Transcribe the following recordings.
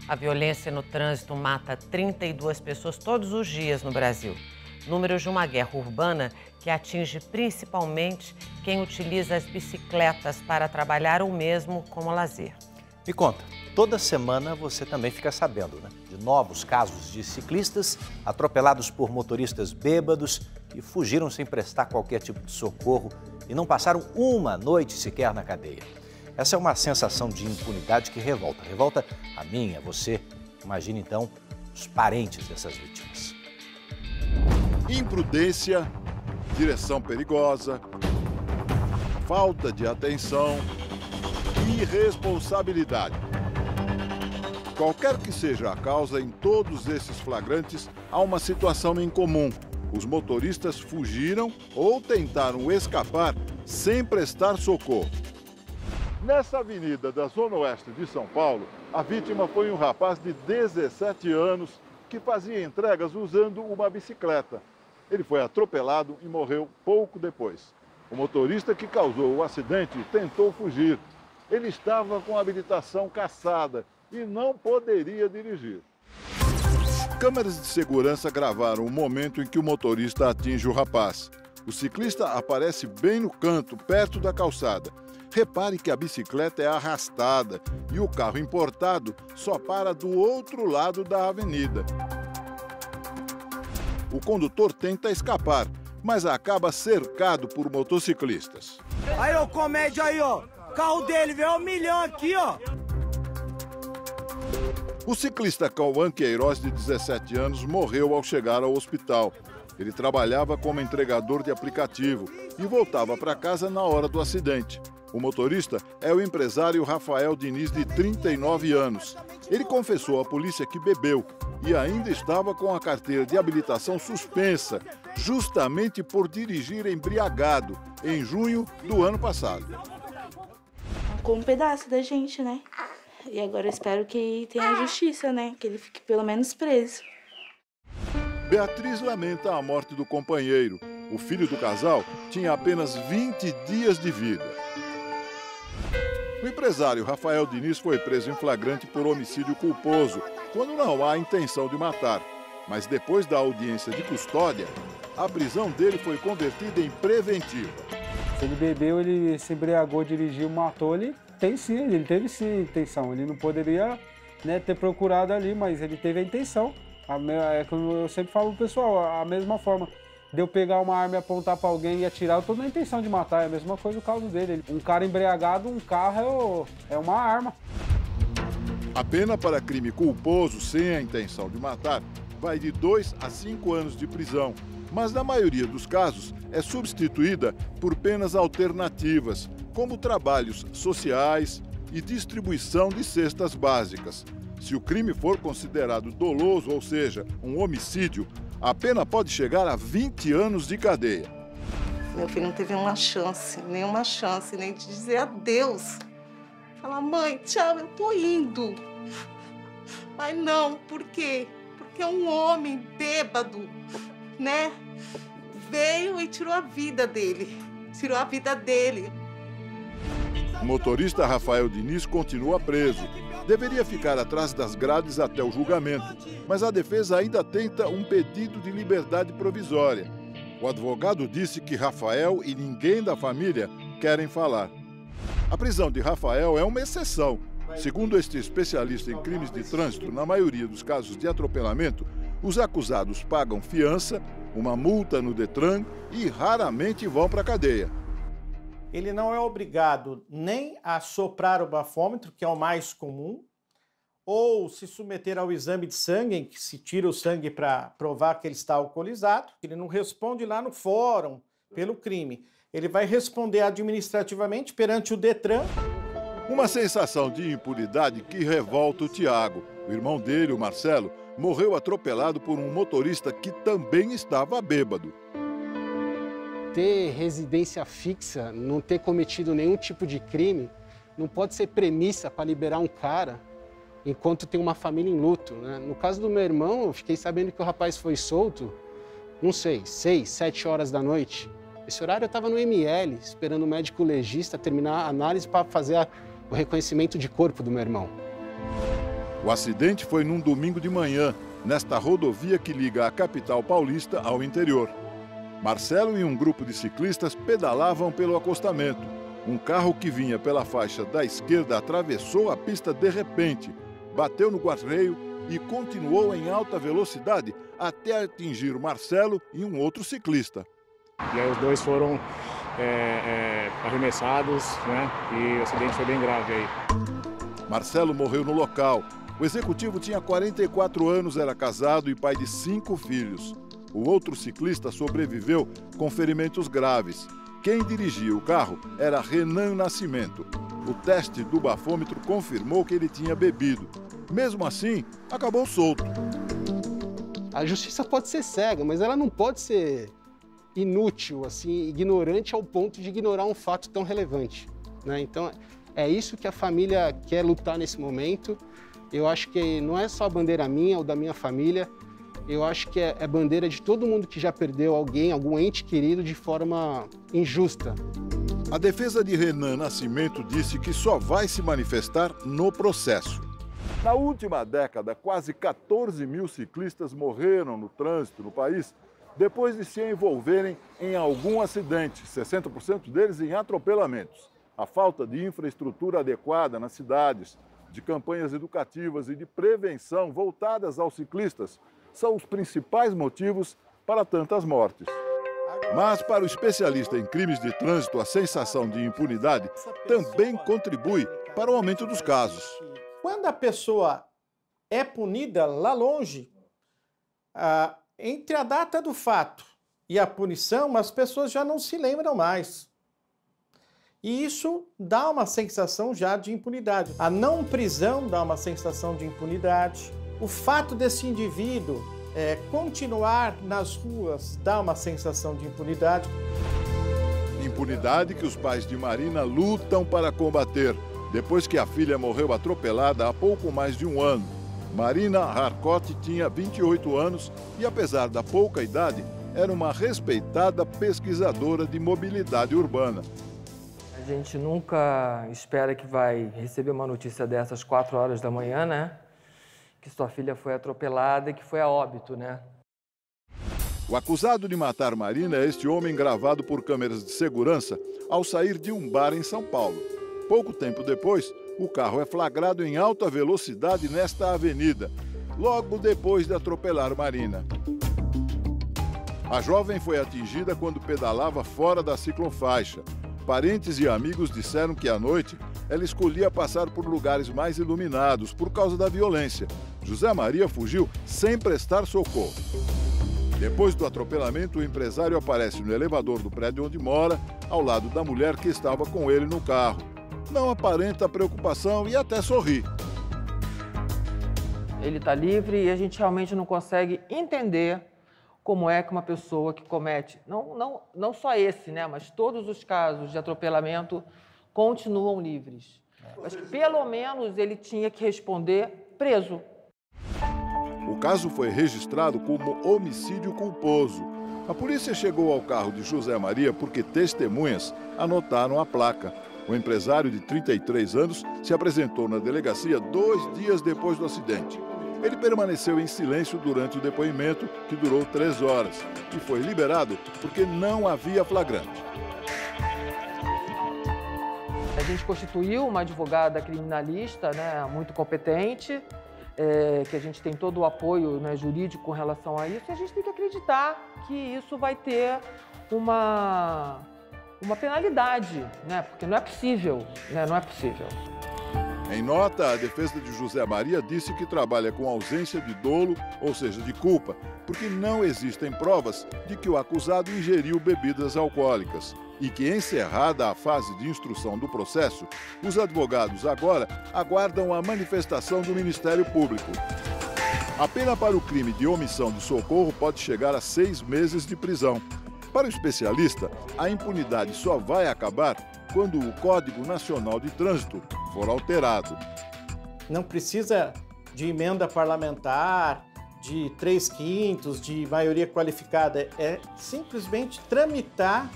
A violência no trânsito mata 32 pessoas todos os dias no Brasil. Números de uma guerra urbana que atinge principalmente quem utiliza as bicicletas para trabalhar ou mesmo como lazer. Me conta, toda semana você também fica sabendo, né, de novos casos de ciclistas atropelados por motoristas bêbados que fugiram sem prestar qualquer tipo de socorro e não passaram uma noite sequer na cadeia. Essa é uma sensação de impunidade que revolta. Revolta a mim, a você. Imagine então os parentes dessas vítimas. Imprudência, direção perigosa, falta de atenção e irresponsabilidade. Qualquer que seja a causa, em todos esses flagrantes há uma situação em comum. Os motoristas fugiram ou tentaram escapar sem prestar socorro. Nessa avenida da Zona Oeste de São Paulo, a vítima foi um rapaz de 17 anos que fazia entregas usando uma bicicleta. Ele foi atropelado e morreu pouco depois. O motorista que causou o acidente tentou fugir. Ele estava com a habilitação cassada e não poderia dirigir. Câmeras de segurança gravaram o momento em que o motorista atinge o rapaz. O ciclista aparece bem no canto, perto da calçada. Repare que a bicicleta é arrastada e o carro importado só para do outro lado da avenida. O condutor tenta escapar, mas acaba cercado por motociclistas. Aí, ó, comédia aí, ó. Carro dele veio 1 milhão aqui, ó. O ciclista Cauã Queiroz, de 17 anos, morreu ao chegar ao hospital. Ele trabalhava como entregador de aplicativo e voltava para casa na hora do acidente. O motorista é o empresário Rafael Diniz, de 39 anos. Ele confessou à polícia que bebeu e ainda estava com a carteira de habilitação suspensa, justamente por dirigir embriagado, em junho do ano passado. Com um pedaço da gente, né? E agora eu espero que tenha justiça, né? Que ele fique pelo menos preso. Beatriz lamenta a morte do companheiro. O filho do casal tinha apenas 20 dias de vida. O empresário Rafael Diniz foi preso em flagrante por homicídio culposo, quando não há intenção de matar. Mas depois da audiência de custódia, a prisão dele foi convertida em preventiva. Se ele bebeu, ele se embriagou, dirigiu, matou, ele teve sim intenção. Ele não poderia, né, ter procurado ali, mas ele teve a intenção. É como eu sempre falo pro pessoal, a mesma forma de eu pegar uma arma e apontar para alguém e atirar, eu tô na intenção de matar. É a mesma coisa o caso dele. Um cara embriagado, um carro é uma arma. A pena para crime culposo sem a intenção de matar vai de 2 a 5 anos de prisão, mas na maioria dos casos é substituída por penas alternativas, como trabalhos sociais e distribuição de cestas básicas. Se o crime for considerado doloso, ou seja, um homicídio, a pena pode chegar a 20 anos de cadeia. Meu filho não teve nenhuma chance, nem de dizer adeus. Falar, mãe, tchau, eu tô indo. Mas não, por quê? Porque um homem bêbado, né, veio e tirou a vida dele. O motorista Rafael Diniz continua preso. Deveria ficar atrás das grades até o julgamento, mas a defesa ainda tenta um pedido de liberdade provisória. O advogado disse que Rafael e ninguém da família querem falar. A prisão de Rafael é uma exceção. Segundo este especialista em crimes de trânsito, na maioria dos casos de atropelamento, os acusados pagam fiança, uma multa no Detran e raramente vão para a cadeia. Ele não é obrigado nem a soprar o bafômetro, que é o mais comum, ou se submeter ao exame de sangue, em que se tira o sangue para provar que ele está alcoolizado. Ele não responde lá no fórum pelo crime. Ele vai responder administrativamente perante o Detran. Uma sensação de impunidade que revolta o Tiago. O irmão dele, o Marcelo, morreu atropelado por um motorista que também estava bêbado. Ter residência fixa, não ter cometido nenhum tipo de crime, não pode ser premissa para liberar um cara enquanto tem uma família em luto, né? No caso do meu irmão, eu fiquei sabendo que o rapaz foi solto, não sei, 6, 7 horas da noite. Esse horário eu estava no ML, esperando o médico legista terminar a análise para fazer o reconhecimento de corpo do meu irmão. O acidente foi num domingo de manhã, nesta rodovia que liga a capital paulista ao interior. Marcelo e um grupo de ciclistas pedalavam pelo acostamento. Um carro que vinha pela faixa da esquerda atravessou a pista de repente, bateu no guarda-reio e continuou em alta velocidade até atingir o Marcelo e um outro ciclista. E aí os dois foram arremessados, né? E o acidente foi bem grave aí. Marcelo morreu no local. O executivo tinha 44 anos, era casado e pai de 5 filhos. O outro ciclista sobreviveu com ferimentos graves. Quem dirigia o carro era Renan Nascimento. O teste do bafômetro confirmou que ele tinha bebido. Mesmo assim, acabou solto. A justiça pode ser cega, mas ela não pode ser inútil, assim, ignorante ao ponto de ignorar um fato tão relevante, né? Então, é isso que a família quer lutar nesse momento. Eu acho que não é só a bandeira minha ou da minha família, eu acho que é bandeira de todo mundo que já perdeu alguém, algum ente querido, de forma injusta. A defesa de Renan Nascimento disse que só vai se manifestar no processo. Na última década, quase 14 mil ciclistas morreram no trânsito no país depois de se envolverem em algum acidente, 60% deles em atropelamentos. A falta de infraestrutura adequada nas cidades, de campanhas educativas e de prevenção voltadas aos ciclistas são os principais motivos para tantas mortes. Mas, para o especialista em crimes de trânsito, a sensação de impunidade também contribui para o aumento dos casos. Quando a pessoa é punida lá longe, entre a data do fato e a punição, as pessoas já não se lembram mais. E isso dá uma sensação já de impunidade. A não prisão dá uma sensação de impunidade. O fato desse indivíduo continuar nas ruas dá uma sensação de impunidade. Impunidade que os pais de Marina lutam para combater, depois que a filha morreu atropelada há pouco mais de um ano. Marina Harcourt tinha 28 anos e, apesar da pouca idade, era uma respeitada pesquisadora de mobilidade urbana. A gente nunca espera que vai receber uma notícia dessas 4 horas da manhã, né? Que sua filha foi atropelada e que foi a óbito, né? O acusado de matar Marina é este homem gravado por câmeras de segurança ao sair de um bar em São Paulo. Pouco tempo depois, o carro é flagrado em alta velocidade nesta avenida, logo depois de atropelar Marina. A jovem foi atingida quando pedalava fora da ciclofaixa. Parentes e amigos disseram que à noite ela escolhia passar por lugares mais iluminados por causa da violência. José Maria fugiu sem prestar socorro. Depois do atropelamento, o empresário aparece no elevador do prédio onde mora, ao lado da mulher que estava com ele no carro. Não aparenta preocupação e até sorri. Ele está livre e a gente realmente não consegue entender como é que uma pessoa que comete, não só esse, né, mas todos os casos de atropelamento continuam livres. Mas pelo menos ele tinha que responder preso. O caso foi registrado como homicídio culposo. A polícia chegou ao carro de José Maria porque testemunhas anotaram a placa. O empresário de 33 anos se apresentou na delegacia 2 dias depois do acidente. Ele permaneceu em silêncio durante o depoimento, que durou 3 horas, e foi liberado porque não havia flagrante. A gente constituiu uma advogada criminalista, né, muito competente, que a gente tem todo o apoio, né, jurídico com relação a isso, e a gente tem que acreditar que isso vai ter uma penalidade, né, porque não é possível, né, não é possível. Em nota, a defesa de José Maria disse que trabalha com ausência de dolo, ou seja, de culpa, porque não existem provas de que o acusado ingeriu bebidas alcoólicas e que, encerrada a fase de instrução do processo, os advogados agora aguardam a manifestação do Ministério Público. A pena para o crime de omissão de socorro pode chegar a 6 meses de prisão. Para o especialista, a impunidade só vai acabar quando o Código Nacional de Trânsito for alterado. Não precisa de emenda parlamentar, de 3/5, de maioria qualificada. É simplesmente tramitar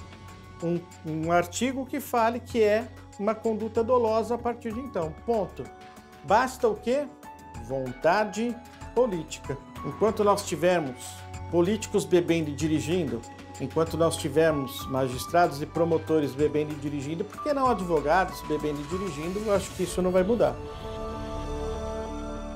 um artigo que fale que é uma conduta dolosa a partir de então. Ponto. Basta o quê? vontade política. Enquanto nós tivermos políticos bebendo e dirigindo, enquanto nós tivermos magistrados e promotores bebendo e dirigindo, por que não advogados bebendo e dirigindo? Eu acho que isso não vai mudar.